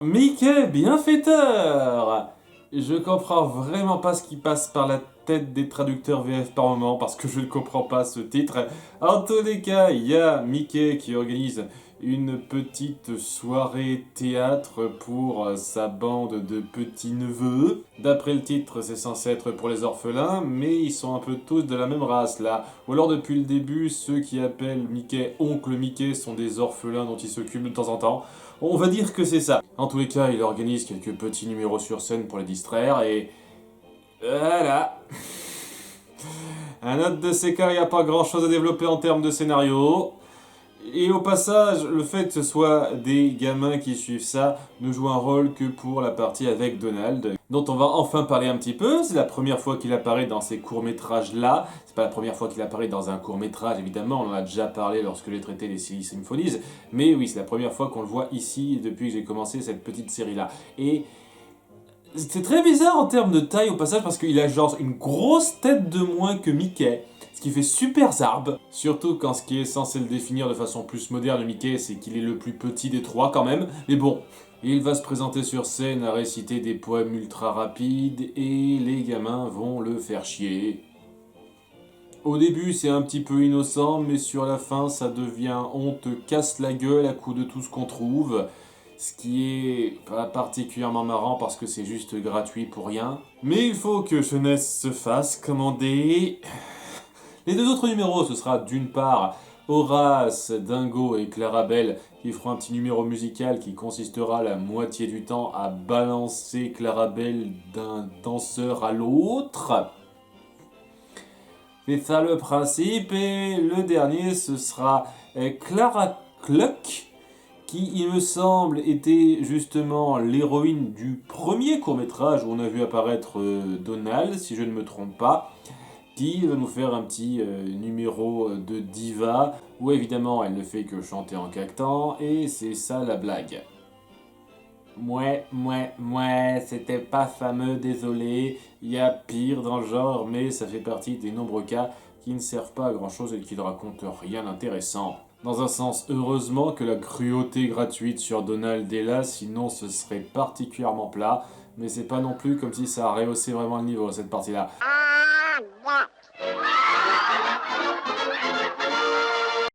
Mickey bienfaiteur! Je comprends vraiment pas ce qui passe par la tête des traducteurs VF par moment parce que je ne comprends pas ce titre. En tous les cas, il y a Mickey qui organise une petite soirée théâtre pour sa bande de petits-neveux. D'après le titre, c'est censé être pour les orphelins, mais ils sont un peu tous de la même race là. Ou alors depuis le début, ceux qui appellent Mickey Oncle Mickey sont des orphelins dont il s'occupe de temps en temps. On va dire que c'est ça. En tous les cas, il organise quelques petits numéros sur scène pour les distraire et... Voilà. Un autre de ces cas, il n'y a pas grand chose à développer en termes de scénario. Et au passage, le fait que ce soit des gamins qui suivent ça ne joue un rôle que pour la partie avec Donald, dont on va enfin parler un petit peu. C'est la première fois qu'il apparaît dans ces courts-métrages-là. C'est pas la première fois qu'il apparaît dans un court-métrage, évidemment, on en a déjà parlé lorsque j'ai traité les Silly Symphonies. Mais oui, c'est la première fois qu'on le voit ici depuis que j'ai commencé cette petite série-là. Et c'est très bizarre en termes de taille au passage parce qu'il a genre une grosse tête de moins que Mickey. Ce qui fait super zarbe. Surtout quand ce qui est censé le définir de façon plus moderne, Mickey, c'est qu'il est le plus petit des trois quand même. Mais bon, il va se présenter sur scène à réciter des poèmes ultra rapides et les gamins vont le faire chier. Au début, c'est un petit peu innocent, mais sur la fin, ça devient on te casse la gueule à coup de tout ce qu'on trouve. Ce qui est pas particulièrement marrant parce que c'est juste gratuit pour rien. Mais il faut que jeunesse se fasse commander. Les deux autres numéros, ce sera d'une part Horace, Dingo et Clarabelle qui feront un petit numéro musical qui consistera la moitié du temps à balancer Clarabelle d'un danseur à l'autre. C'est ça le principe. Et le dernier, ce sera Clara Cluck qui, il me semble, était justement l'héroïne du premier court-métrage où on a vu apparaître Donald, si je ne me trompe pas, qui va nous faire un petit numéro de diva, où évidemment elle ne fait que chanter en cactant, et c'est ça la blague. Mouais, c'était pas fameux, désolé, il y a pire dans le genre, mais ça fait partie des nombreux cas qui ne servent pas à grand chose et qui ne racontent rien d'intéressant. Dans un sens, heureusement que la cruauté gratuite sur Donald est là, sinon ce serait particulièrement plat, mais c'est pas non plus comme si ça a rehaussé vraiment le niveau cette partie-là.